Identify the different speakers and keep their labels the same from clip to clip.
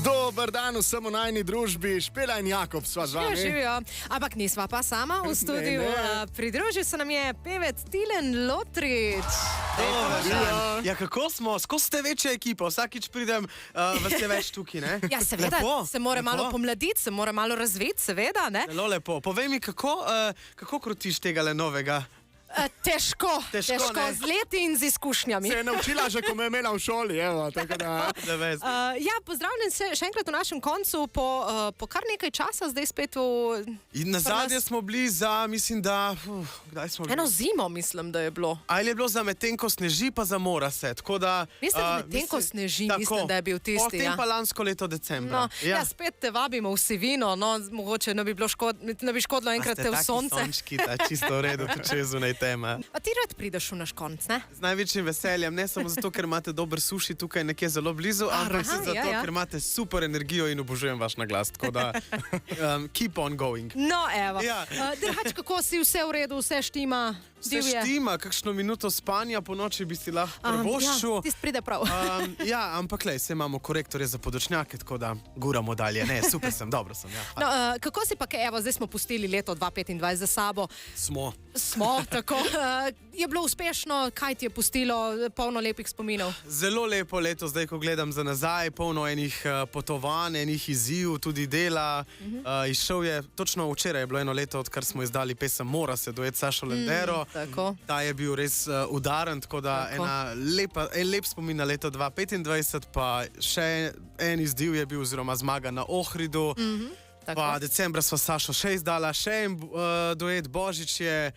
Speaker 1: Dober dan vsem v najni družbi, Špela in Jakob sva z vami.
Speaker 2: Živijo, ampak nisva pa sama v studiu. Pridružil se nam je pevec Tilen Lotrič.
Speaker 3: Ja, kako smo? Skozi ste večja ekipa, vsakič pridem, vas je več tukaj, ne?
Speaker 2: Ja, seveda, se mora malo pomladiti, se mora malo razviti, seveda, ne?
Speaker 3: Zelo lepo. Povej mi, kako krutiš tega le novega?
Speaker 2: Težko, z leti in z izkušnjami.
Speaker 1: Se je naučila že, ko me je imela v šoli, evo, tako da...
Speaker 2: Ja, pozdravljen se še enkrat v našem koncu, po kar nekaj časa, zdaj spet v...
Speaker 3: In nazadnje smo bili za, mislim, da... Kdaj smo bili?
Speaker 2: Eno zimo, mislim, da je bilo.
Speaker 3: Ali je bilo za medtem, ko sneži, pa za mora se, tako da...
Speaker 2: Mislim, da medtem, ko sneži, mislim, da je bil tisti,
Speaker 3: potem pa lansko leto decembra.
Speaker 2: Ja, spet te vabimo v sivino, no, mogoče ne bi škodilo enkrat te v sonce.
Speaker 3: A ste taki sončki, ta čisto v redu, če zunaj tema.
Speaker 2: A ti rad prideš v naš konc, ne?
Speaker 3: Z največjim veseljem, ne samo zato, ker imate dober suši tukaj nekje zelo blizu, ampak zato, ker imate super energijo in obožujem vaš naglas, tako da keep on going.
Speaker 2: No, evo. Drhač, kako si, vse v redu, vse štima?
Speaker 3: Vse štima, kakšno minuto spanja po noči bi si lahko privoščil.
Speaker 2: Ja, tist pride prav.
Speaker 3: Ja, ampak lej, se imamo korektorje za podočnjake, tako da guramo dalje. Ne, super sem, dobro sem, ja.
Speaker 2: No, kako si pa, evo, zdaj smo pustili leto 2025 za sabo. Smo, tako. Je bilo uspešno, kaj ti je pustilo, polno lepih spominov?
Speaker 3: Zelo lepo leto, zdaj, ko gledam za nazaj, polno enih potovanj, enih izziv, tudi dela. Izšel je, točno včeraj je bilo eno leto, odkar smo izdali pesem Mora se, duet Sašo Lendero. Ta je bil res udaren, tako da en lep spomin na leto 2025, pa še en izziv je bil, oziroma zmaga na Ohridu. Pa decembra sva Sašo še izdala, še en duet Božič je,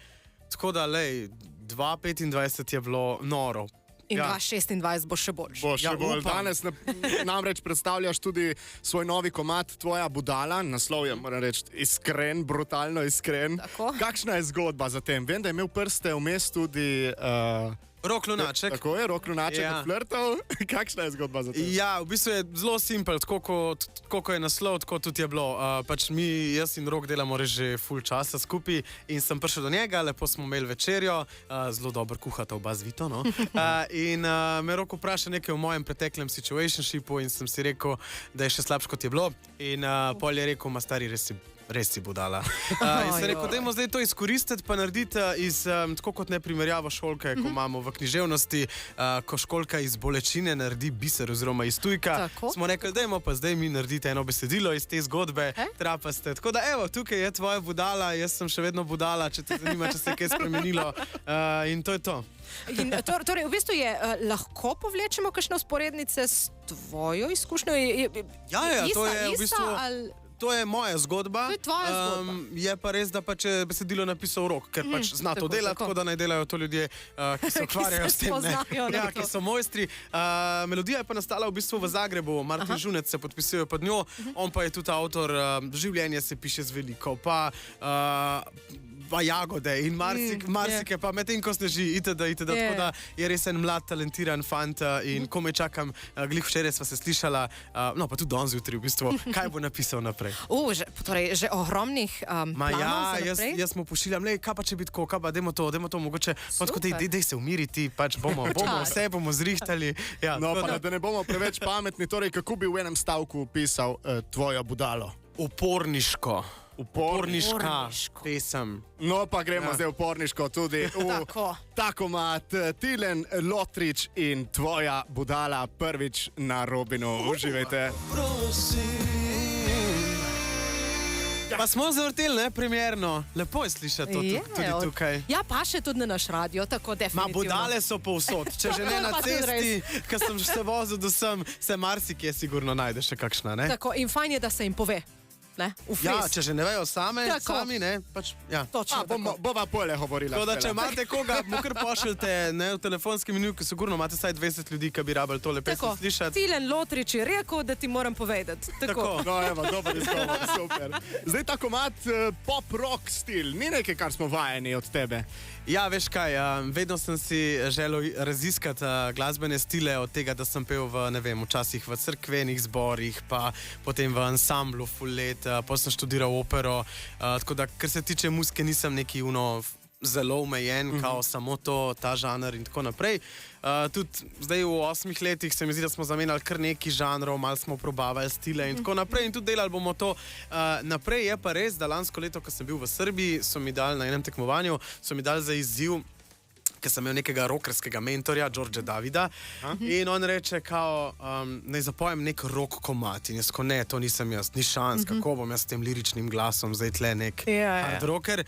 Speaker 3: tako da, lej, 2025 je bilo noro.
Speaker 2: In 2026 bo še boljši.
Speaker 1: Bo še bolj. Danes namreč predstavljaš tudi svoj novi komad Tvoja budala. Naslov je, moram reči, iskren, brutalno iskren. Kakšna je zgodba za tem? Vem, da je imel prste vmes tudi...
Speaker 3: Rok Lunaček.
Speaker 1: Tako je, Rok Lunaček od Flirtov. Kakšna je zgodba za tem?
Speaker 3: Ja, v bistvu je zelo simpel, tako je naslov, tako tudi je bilo. Pač jaz in Rok delamo res že ful časa skupaj in sem prišel do njega, lepo smo imeli večerjo, zelo dobro kuhata oba z Vito, no. In me Rok vpraša nekaj o mojem preteklem situationshipu in sem si rekel, da je še slabš, kot je bilo. In pol je rekel, ma stari, res si budala. In sem rekel, dajmo zdaj to izkoristiti, pa narediti tako kot ne primerjavo školke, ko imamo v književnosti, ko školka iz bolečine naredi biser oziroma iz tujka. Smo rekli, dajmo pa zdaj mi narediti eno besedilo iz te zgodbe, trapaste. Tako da evo, tukaj je tvoja budala, jaz sem še vedno budala, če te zanima, če se je kaj spremenilo. In to je to.
Speaker 2: Torej, v bistvu je, lahko povlečemo kakšne vzporednice s tvojo izkušnjo?
Speaker 3: Ja, to je v bistvu... To je moja zgodba.
Speaker 2: To je tvoja zgodba.
Speaker 3: Je pa res, da pač je besedilo napisal Rok, ker pač zna to delati, tako da naj delajo to ljudje, ki se ukvarjajo s tem. Ja, ki so mojstri. Melodija je pa nastala v bistvu v Zagrebu. Martin Žunec se podpisuje pod njo, on pa je tudi avtor Življenje se piše z veliko, pa Jagode in marsike, pa medtem ko sneži, itd. Tako da je res en mlad, talentiran fant in komaj čakam, glih včeraj sva se slišala, no pa tudi danes zjutraj v bistvu, kaj bo napisal naprej.
Speaker 2: Torej, že ohromnih planov za naprej?
Speaker 3: Jaz mu pošiljam, kaj pa če bi tako, kaj pa, dajmo to, mogoče, pa tako dej se umiriti, pač vse bomo zrihtali.
Speaker 1: No, pa da ne bomo preveč pametni, torej, kako bi v enem stavku opisal tvojo budalo?
Speaker 3: Uporniška pesem.
Speaker 1: No, pa gremo zdaj uporniško tudi v takomat Tilen Lotrič in Tvoja budala prvič na Robinu. Uživajte.
Speaker 3: Pa smo zavrteli, ne, primerno. Lepo je slišati to tudi tukaj.
Speaker 2: Ja, pa še tudi na naš radio, tako definitivno.
Speaker 3: Ma budale so povsod. Če že ne na cesti, ker sem se vozil do sem, se marsikje sigurno najde še kakšna, ne?
Speaker 2: Tako, in fajn je, da se jim pove.
Speaker 3: Ja, če že ne vejo sami, ne, pač, ja.
Speaker 2: Točno,
Speaker 1: bova pole govorila.
Speaker 3: Tako da, če imate koga, mu kar pošljete, ne, v telefonski meniju, ki sigurno imate saj 20 ljudi, ki bi rabili tole pesem slišati.
Speaker 2: Tilen Lotrič je rekel, da ti moram povedati. Tako.
Speaker 1: No, evo, dober izgovor, super. Zdaj ta komad pop-rock stil, ni nekaj, kar smo vajeni od tebe.
Speaker 3: Ja, veš kaj, vedno sem si želel raziskati glasbene stile od tega, da sem pel v, ne vem, včasih v cerkvenih zborih, pa potem v ansamblu full let, pa sem študiral opero, tako da, kar se tiče muzike, nisem neki zelo omejen, kao samo to, ta žanr in tako naprej. Tudi zdaj v 8 letih se mi zdi, da smo zamenjali kar nekaj žanrov, malo smo probavali stile in tako naprej in tudi delali bomo to naprej. Je pa res, da lansko leto, ko sem bil v Srbiji, so mi dali na enem tekmovanju, so mi dali za izziv, ker sem imel nekega rockerskega mentorja, Đorđe Davida, in on reče, kao, naj zapojem nek rock komad. In jaz, ko ne, to nisem jaz, ni šans, kako bom jaz s tem liričnim glasom zdaj tle nek hard rocker.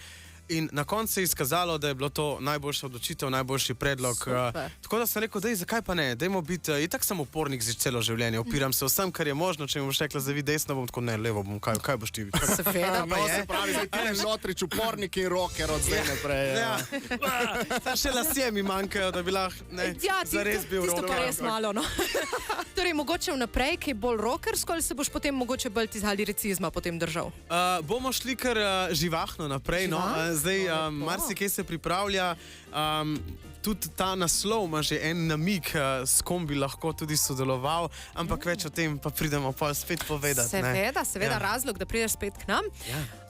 Speaker 3: In na koncu se je izkazalo, da je bilo to najboljša odločitev, najboljši predlog. Tako da sem rekel, dej, zakaj pa ne, dajmo biti, itak sem upornik za celo življenje, opiram se vsem, kar je možno, če mi boš rekla, zdaj vi desno, bom tako, ne, levo bom, kaj boš ti?
Speaker 2: Seveda,
Speaker 1: No, se pravi, zdaj ti je Lotrič, upornik in rocker od zdaj naprej.
Speaker 3: Ja, še lasje mi manjkajo, da bi lahko, ne, zares bil rocker.
Speaker 2: Tisto pa res malo, no. Torej, mogoče vnaprej, ki je bolj rockersko, ali se boš potem mogoče bolj tizga liricizma potem držal?
Speaker 3: Bomo šli kar živahno naprej, no. Zdaj, marsikaj se pripravlja, tudi ta naslov ima že en namig, s kom bi lahko tudi sodeloval, ampak več o tem pa pridemo pa spet povedati.
Speaker 2: Seveda, razlog, da prideš spet k nam.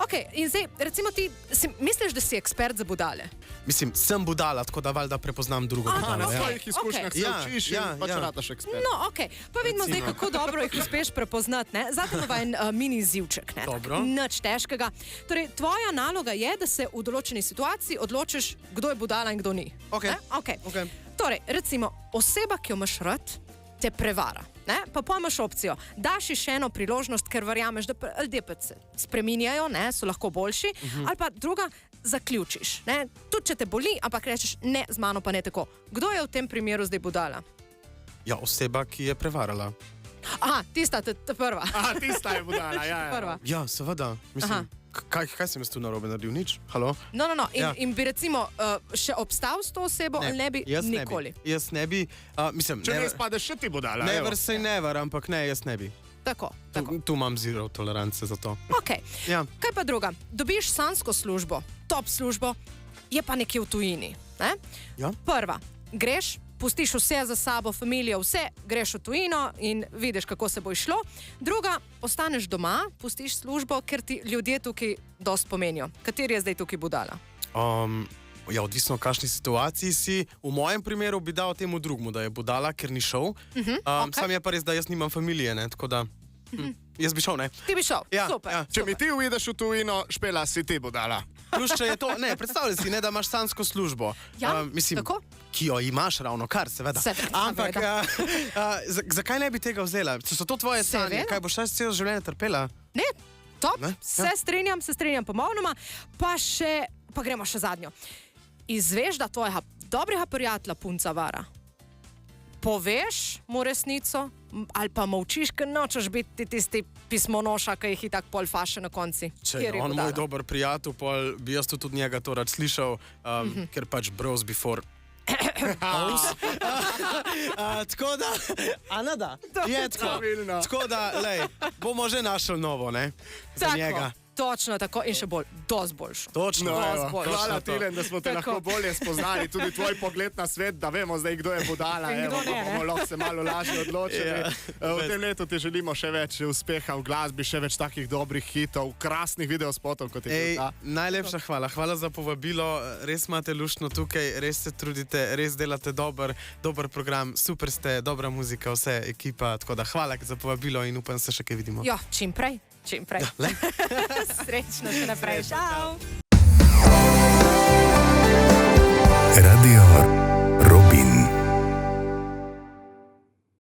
Speaker 2: Ok, in zdaj, recimo ti, misliš, da si ekspert za budale?
Speaker 3: Mislim, sem budala, tako da valjda prepoznam drugo budalo.
Speaker 1: Na svojih izkušnjah se učiš in pač rataš ekspert.
Speaker 2: No, ok, pa vidimo zdaj, kako dobro jih uspeš prepoznati, ne? Zato imamo en mini izivček, ne?
Speaker 3: Dobro.
Speaker 2: Nič težkega. Torej, tvoja naloga je, da se v določeni situaciji odločiš, kdo je budala in kdo ni.
Speaker 3: Ok.
Speaker 2: Torej, recimo, oseba, ki jo imaš rad, te prevara. Ne? Pa pojmaš opcijo, daš ji še eno priložnost, ker verjameš, da ljudje pa se spreminjajo, ne? So lahko boljši, ali pa druga, zaključiš. Ne? Tudi če te boli, ampak rečeš, ne, z mano pa ne tako. Kdo je v tem primeru zdaj budala?
Speaker 3: Ja, oseba, ki je prevarala.
Speaker 2: Aha, tista, ta prva.
Speaker 1: Aha, tista je budala, ja.
Speaker 2: Prva.
Speaker 3: Ja, seveda, mislim. Kaj sem jaz tu narobe naredil? Nič? Halo?
Speaker 2: No. In bi recimo še obstal s to osebo, ali ne bi nikoli?
Speaker 3: Jaz ne bi. Mislim,
Speaker 1: če ne spadeš še ti budala.
Speaker 3: Never say never, ampak ne, jaz ne bi.
Speaker 2: Tako.
Speaker 3: Tu imam zero tolerance za to.
Speaker 2: Ok. Kaj pa druga? Dobiš sanjsko službo, top službo, je pa nekje v tujini. Ne?
Speaker 3: Ja.
Speaker 2: Prva, greš, pustiš vse za sabo, familijo, vse, greš v tujino in vidiš, kako se bo išlo. Druga, ostaneš doma, pustiš službo, ker ti ljudje tukaj dost pomenijo. Kateri je zdaj tukaj budala?
Speaker 3: Ja, odvisno v kakšni situaciji si. V mojem primeru bi dal temu drugmu, da je budala, ker ni šel. Sam je pa res, da jaz nimam familije, ne, tako da jaz bi šel, ne.
Speaker 2: Ti bi šel, super.
Speaker 1: Če mi ti uvideš v tujino, Špela, si ti budala.
Speaker 3: Plus, če je to, ne, predstavljaj si, ne, da imaš sanjsko službo.
Speaker 2: Ja,
Speaker 3: mislim,
Speaker 2: tako?
Speaker 3: Ki jo imaš ravno kar, seveda. Ampak, zakaj ne bi tega vzela? Če so to tvoje sanje, kaj boš celo življenje trpela?
Speaker 2: Ne, top, se strinjam pomovnoma, pa gremo še zadnjo. Izveš, da tvojega dobrega prijatelja punca vara. Poveš mu resnico, ali pa molčiš, ker nočeš biti tisti pismonoša, ki jih itak pol faše na konci.
Speaker 3: Če je on moj dober prijatelj, pol bi jaz tudi njega to rad slišal, ker pač bros before tako da, Anada, je tako. Tako da, lej, bomo že našli novo, ne? Za njega.
Speaker 2: Točno tako in še bolj, dosti boljšo.
Speaker 3: Točno.
Speaker 1: Hvala Tilen, da smo te lahko bolje spoznali, tudi tvoj pogled na svet, da vemo zdaj, kdo je budala. Bomo lahko se malo lažje odločili. V tem letu ti želimo še več uspeha v glasbi, še več takih dobrih hitov, krasnih videospotov, kot je ta.
Speaker 3: Najlepša hvala. Hvala za povabilo. Res imate luštno tukaj, res se trudite, res delate dober program, super ste, dobra muzika, vse ekipa, tako da hvala za povabilo in upam se še kaj vidimo.
Speaker 2: Ja, čim prej. Srečno še naprej. Čau.
Speaker 4: Radio